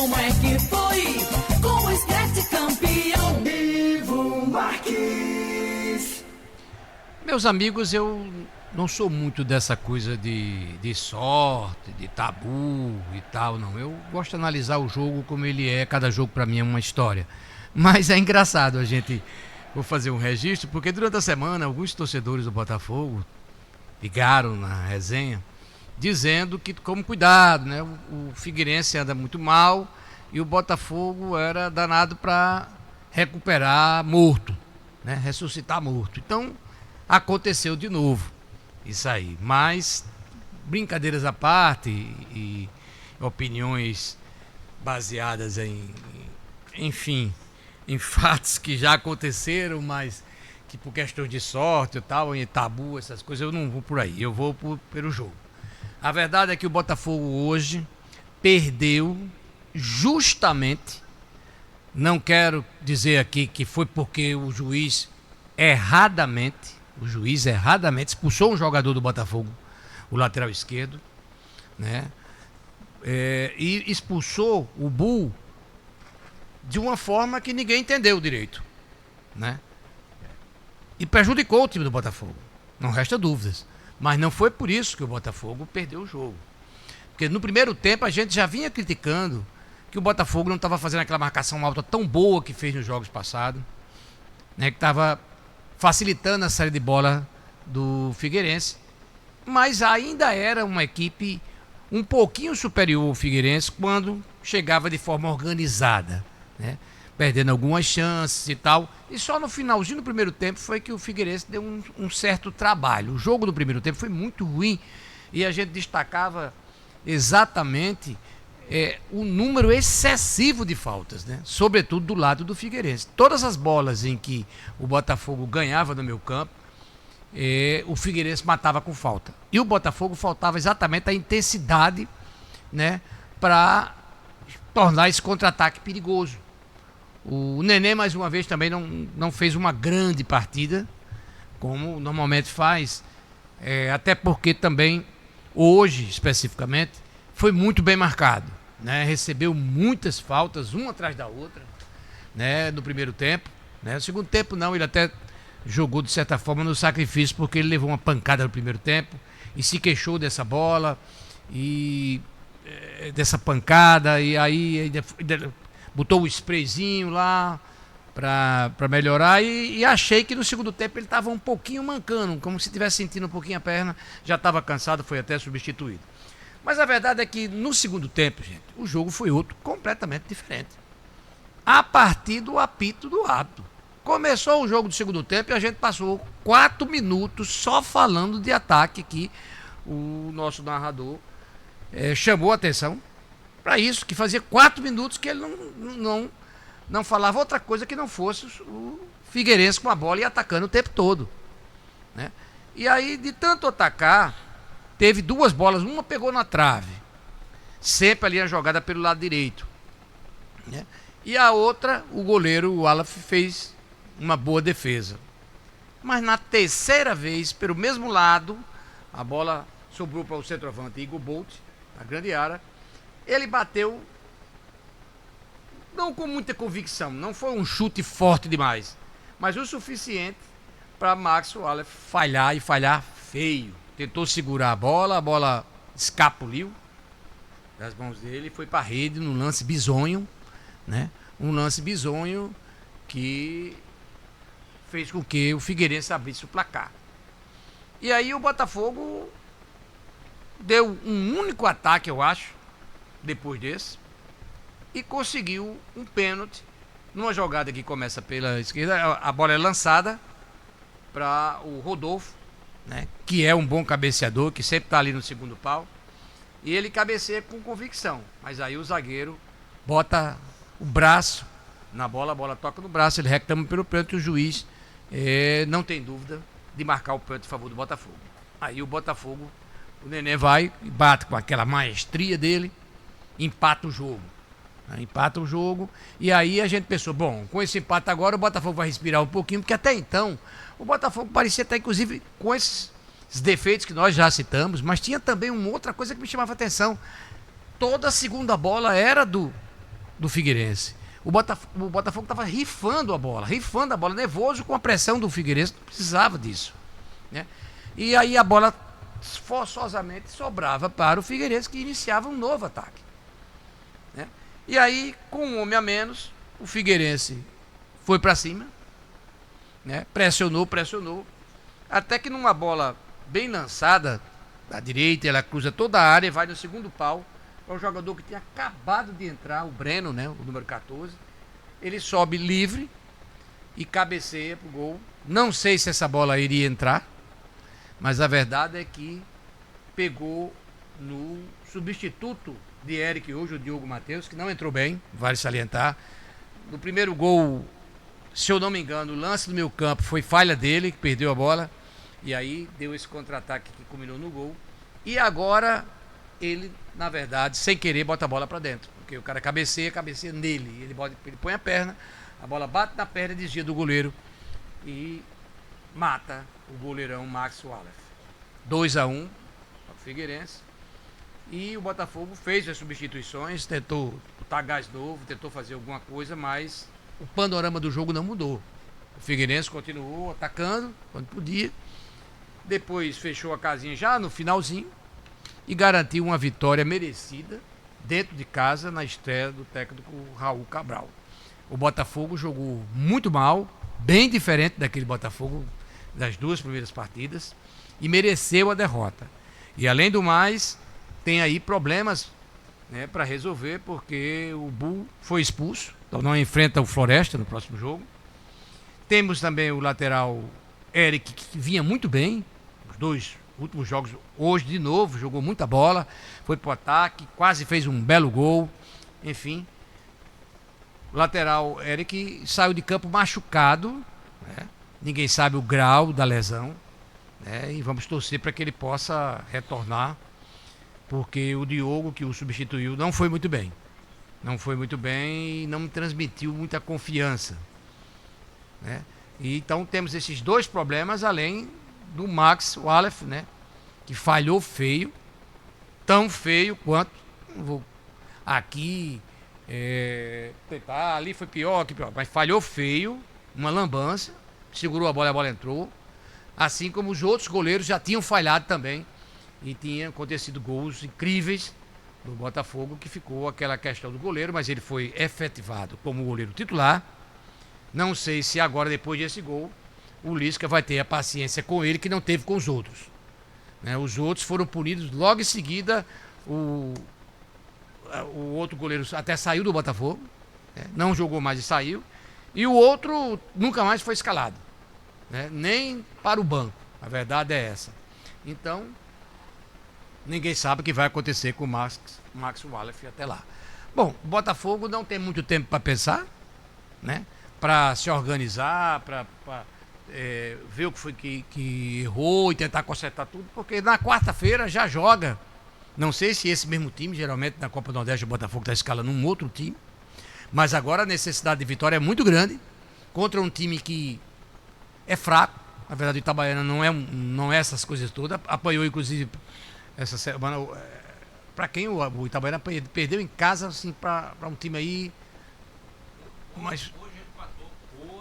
como é que foi com o Scratch campeão? Ivo Marques. Meus amigos, eu não sou muito dessa coisa de sorte, de tabu e tal, não. Eu gosto de analisar o jogo como ele é, cada jogo pra mim é uma história. Mas é engraçado a gente... Vou fazer um registro, porque durante a semana alguns torcedores do Botafogo ligaram na resenha, dizendo que, como cuidado, né? O Figueirense anda muito mal e o Botafogo era danado para recuperar morto, né? Ressuscitar morto. Então, aconteceu de novo isso aí. Mas, brincadeiras à parte e opiniões baseadas enfim, em fatos que já aconteceram, mas que por questão de sorte e tal, em tabu, essas coisas, eu não vou por aí, eu vou pelo jogo. A verdade é que o Botafogo hoje perdeu justamente, não quero dizer aqui que foi porque o juiz erradamente expulsou um jogador do Botafogo, o lateral esquerdo, né? E expulsou o Bull de uma forma que ninguém entendeu direito, né? E prejudicou o time do Botafogo, não resta dúvidas. Mas não foi por isso que o Botafogo perdeu o jogo. Porque no primeiro tempo a gente já vinha criticando que o Botafogo não estava fazendo aquela marcação alta tão boa que fez nos jogos passados, né? Que estava facilitando a saída de bola do Figueirense. Mas ainda era uma equipe um pouquinho superior ao Figueirense quando chegava de forma organizada, né? Perdendo algumas chances e tal. E só no finalzinho do primeiro tempo foi que o Figueirense deu um certo trabalho. O jogo do primeiro tempo foi muito ruim e a gente destacava exatamente o número excessivo de faltas, né? Sobretudo do lado do Figueirense. Todas as bolas em que o Botafogo ganhava no meio campo, o Figueirense matava com falta. E o Botafogo faltava exatamente a intensidade, né, para tornar esse contra-ataque perigoso. O Nenê, mais uma vez, também não fez uma grande partida, como normalmente faz, até porque também, hoje, especificamente, foi muito bem marcado, né? Recebeu muitas faltas, uma atrás da outra, né, no primeiro tempo, né? No segundo tempo, não, ele até jogou, de certa forma, no sacrifício, porque ele levou uma pancada no primeiro tempo e se queixou dessa bola, e dessa pancada, e aí botou o sprayzinho lá para melhorar e achei que no segundo tempo ele estava um pouquinho mancando, como se estivesse sentindo um pouquinho a perna, já estava cansado, foi até substituído. Mas a verdade é que no segundo tempo, gente, o jogo foi outro completamente diferente. A partir do apito do árbitro. Começou o jogo do segundo tempo e a gente passou 4 minutos só falando de ataque que o nosso narrador chamou a atenção para isso, que fazia 4 minutos que ele não falava outra coisa que não fosse o Figueirense com a bola e atacando o tempo todo, né? E aí, de tanto atacar, teve 2 bolas, uma pegou na trave, sempre ali a jogada pelo lado direito, né? E a outra, o goleiro, o Aleph, fez uma boa defesa. Mas na terceira vez, pelo mesmo lado, a bola sobrou para o centroavante Igor Bolt, na grande área. Ele bateu, não com muita convicção, não foi um chute forte demais, mas o suficiente para Max Aleph falhar, e falhar feio. Tentou segurar a bola escapuliu das mãos dele, foi para a rede num lance bizonho, né? Um lance bizonho que fez com que o Figueirense abrisse o placar. E aí o Botafogo deu um único ataque, eu acho, depois desse, e conseguiu um pênalti numa jogada que começa pela esquerda. A bola é lançada para o Rodolfo, né, que é um bom cabeceador, que sempre está ali no segundo pau, e ele cabeceia com convicção, mas aí o zagueiro bota o braço na bola, a bola toca no braço, ele reclama pelo pênalti e o juiz não tem dúvida de marcar o pênalti a favor do Botafogo. Aí o Botafogo, o Nenê vai e bate com aquela maestria dele, empata o jogo. Empata o jogo, e aí a gente pensou, bom, com esse empate agora o Botafogo vai respirar um pouquinho, porque até então o Botafogo parecia estar, inclusive, com esses defeitos que nós já citamos, mas tinha também uma outra coisa que me chamava a atenção. Toda a segunda bola era do do Figueirense. O Botafogo estava rifando a bola, nervoso com a pressão do Figueirense, não precisava disso, né? E aí a bola forçosamente sobrava para o Figueirense, que iniciava um novo ataque, né? E aí, com um homem a menos, o Figueirense foi para cima, né? Pressionou, até que numa bola bem lançada da direita, ela cruza toda a área e vai no segundo pau. É um jogador que tinha acabado de entrar, o Breno, né, o número 14. Ele sobe livre e cabeceia pro gol. Não sei se essa bola iria entrar, mas a verdade é que pegou no substituto de Eric hoje, o Diogo Matheus, que não entrou bem, vale salientar. No primeiro gol, se eu não me engano, o lance do meio campo foi falha dele, que perdeu a bola. E aí deu esse contra-ataque que culminou no gol. E agora ele, na verdade, sem querer, bota a bola para dentro. Porque o cara cabeceia nele. Ele põe a perna, a bola bate na perna, desvia do goleiro e mata o goleirão Max Wallace. 2-1 para o Figueirense. E o Botafogo fez as substituições, tentou botar gás novo, tentou fazer alguma coisa, mas o panorama do jogo não mudou. O Figueirense continuou atacando quando podia. Depois fechou a casinha já no finalzinho e garantiu uma vitória merecida dentro de casa na estreia do técnico Raul Cabral. O Botafogo jogou muito mal, bem diferente daquele Botafogo das duas primeiras partidas, e mereceu a derrota. E além do mais, tem aí problemas, né, para resolver, porque o Bull foi expulso, então não enfrenta o Floresta no próximo jogo. Temos também o lateral Eric, que vinha muito bem, os dois últimos jogos, hoje de novo, jogou muita bola, foi pro ataque, quase fez um belo gol, enfim. O lateral Eric saiu de campo machucado, né? Ninguém sabe o grau da lesão, né? E vamos torcer para que ele possa retornar, porque o Diogo, que o substituiu, não foi muito bem e não me transmitiu muita confiança, né? E então temos esses dois problemas, além do Max Wallace, né, que falhou feio, tão feio quanto, não vou aqui tentar, ali foi pior que pior, mas falhou feio, uma lambança, segurou a bola entrou, assim como os outros goleiros já tinham falhado também, e tinha acontecido gols incríveis do Botafogo, que ficou aquela questão do goleiro, mas ele foi efetivado como goleiro titular. Não sei se agora, depois desse gol, o Lisca vai ter a paciência com ele que não teve com os outros, né? Os outros foram punidos logo em seguida. O outro goleiro até saiu do Botafogo, né? Não jogou mais e saiu. E o outro nunca mais foi escalado, né? Nem para o banco. A verdade é essa. Então, ninguém sabe o que vai acontecer com o Max Wallace até lá. Bom, o Botafogo não tem muito tempo para pensar, né? Para se organizar, para ver o que foi que errou e tentar consertar tudo, porque na quarta-feira já joga. Não sei se esse mesmo time, geralmente na Copa do Nordeste o Botafogo está escalando um outro time, mas agora a necessidade de vitória é muito grande contra um time que é fraco. Na verdade, o Itabaiana não é essas coisas todas. Apanhou, inclusive, essa semana. Para quem o Itabaiana perdeu em casa, assim, para um time aí. Mas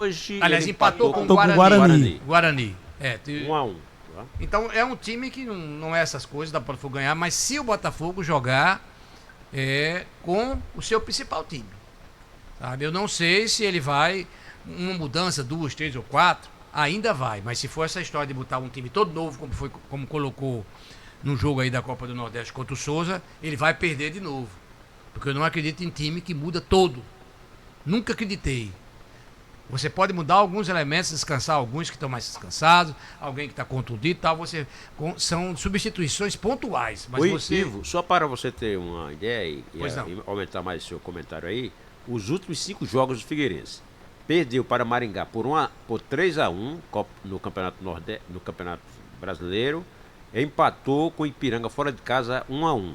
Hoje aliás, empatou com o Guarani. 1-1. Então é um time que não é essas coisas, dá para o Botafogo ganhar, mas se o Botafogo jogar com o seu principal time, sabe? Eu não sei se ele vai, uma mudança, 2, 3 ou 4, ainda vai, mas se for essa história de botar um time todo novo, como colocou no jogo aí da Copa do Nordeste contra o Souza, ele vai perder de novo, porque eu não acredito em time que muda todo, nunca acreditei. Você pode mudar alguns elementos, descansar alguns que estão mais descansados, alguém que está contundido e tal. São substituições pontuais. Mas Ivo, só para você ter uma ideia e aumentar mais o seu comentário aí, os últimos 5 jogos do Figueirense. Perdeu para Maringá por 3-1 no Campeonato Brasileiro, empatou com Ipiranga fora de casa 1-1.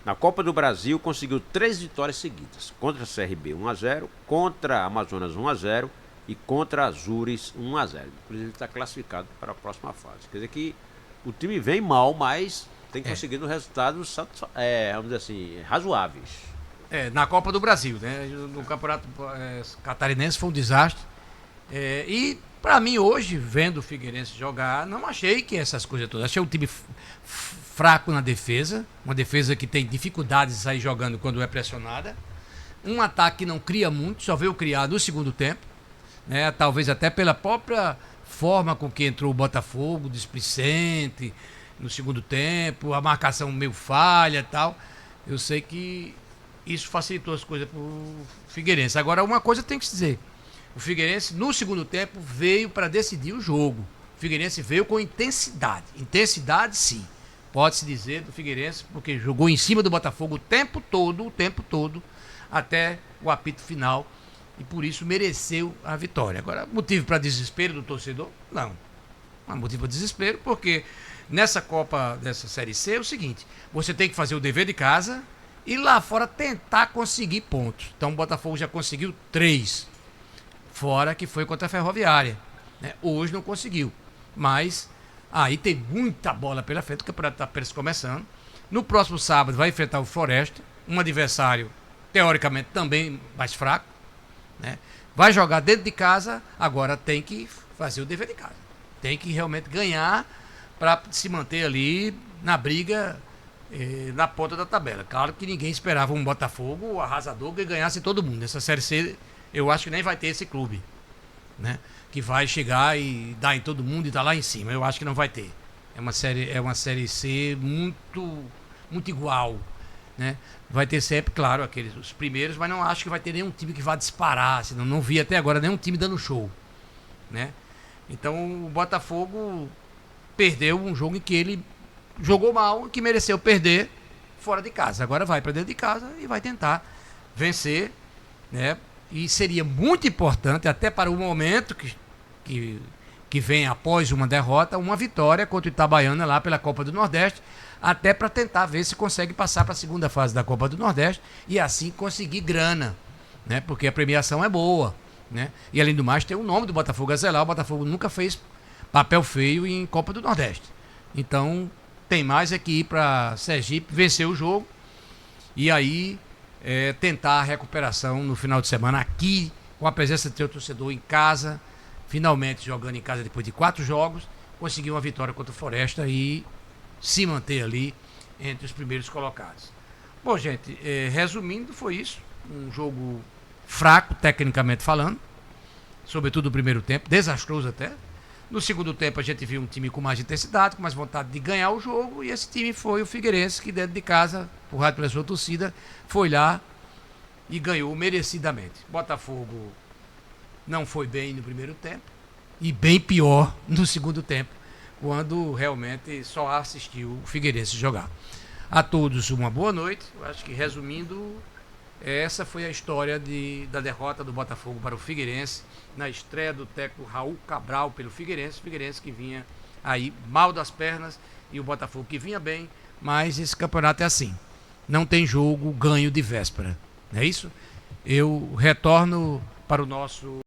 Na Copa do Brasil conseguiu 3 vitórias seguidas, contra a CRB 1-0, contra a Amazonas 1-0 e contra a Azures 1-0. Inclusive está classificado para a próxima fase. Quer dizer que o time vem mal, mas tem conseguido resultados, vamos dizer assim, razoáveis. Na Copa do Brasil, né? No Campeonato Catarinense foi um desastre. E pra mim hoje, vendo o Figueirense jogar, não achei que essas coisas todas. Achei um time fraco na defesa, uma defesa que tem dificuldades de sair jogando quando é pressionada. Um ataque que não cria muito, só veio criar no segundo tempo, né? Talvez até pela própria forma com que entrou o Botafogo, displicente, no segundo tempo, a marcação meio falha e tal. Eu sei que isso facilitou as coisas pro Figueirense. Agora, uma coisa tem que se dizer. O Figueirense, no segundo tempo, veio para decidir o jogo. O Figueirense veio com intensidade. Intensidade, sim. Pode-se dizer do Figueirense, porque jogou em cima do Botafogo o tempo todo, até o apito final. E por isso mereceu a vitória. Agora, motivo para desespero do torcedor? Não. Não é motivo para desespero, porque nessa Copa, dessa Série C, é o seguinte: você tem que fazer o dever de casa e lá fora tentar conseguir pontos. Então o Botafogo já conseguiu 3. Fora que foi contra a Ferroviária, né? Hoje não conseguiu. Mas aí tem muita bola pela frente, o campeonato está apenas começando. No próximo sábado vai enfrentar o Floresta, um adversário teoricamente também mais fraco, né? Vai jogar dentro de casa, agora tem que fazer o dever de casa. Tem que realmente ganhar para se manter ali na briga, na ponta da tabela. Claro que ninguém esperava um Botafogo arrasador que ganhasse todo mundo. Nessa Série C, eu acho que nem vai ter esse clube, né? Que vai chegar e dar em todo mundo e tá lá em cima. Eu acho que não vai ter. É uma série C muito igual, né? Vai ter sempre, claro, os primeiros, mas não acho que vai ter nenhum time que vá disparar. Senão não vi até agora nenhum time dando show, né? Então o Botafogo perdeu um jogo em que ele jogou mal, que mereceu perder fora de casa. Agora vai para dentro de casa e vai tentar vencer, né? E seria muito importante, até para o momento que vem após uma derrota, uma vitória contra o Itabaiana lá pela Copa do Nordeste, até para tentar ver se consegue passar para a segunda fase da Copa do Nordeste e assim conseguir grana, né? Porque a premiação é boa, né? E além do mais tem o nome do Botafogo a zelar. O Botafogo nunca fez papel feio em Copa do Nordeste. Então tem mais é que ir para Sergipe, vencer o jogo e aí tentar a recuperação no final de semana aqui, com a presença do teu torcedor em casa, finalmente jogando em casa depois de 4 jogos, conseguir uma vitória contra o Floresta e se manter ali entre os primeiros colocados. Bom, gente, resumindo, foi isso. Um jogo fraco, tecnicamente falando, sobretudo no primeiro tempo, desastroso até. No segundo tempo a gente viu um time com mais intensidade, com mais vontade de ganhar o jogo, e esse time foi o Figueirense, que dentro de casa, empurrado pela sua torcida, foi lá e ganhou merecidamente. Botafogo não foi bem no primeiro tempo e bem pior no segundo tempo, quando realmente só assistiu o Figueirense jogar. A todos uma boa noite. Eu acho que, resumindo, essa foi a história da derrota do Botafogo para o Figueirense na estreia do técnico Raul Cabral pelo Figueirense. Figueirense que vinha aí mal das pernas e o Botafogo que vinha bem, mas esse campeonato é assim. Não tem jogo ganho de véspera, não é isso? Eu retorno para o nosso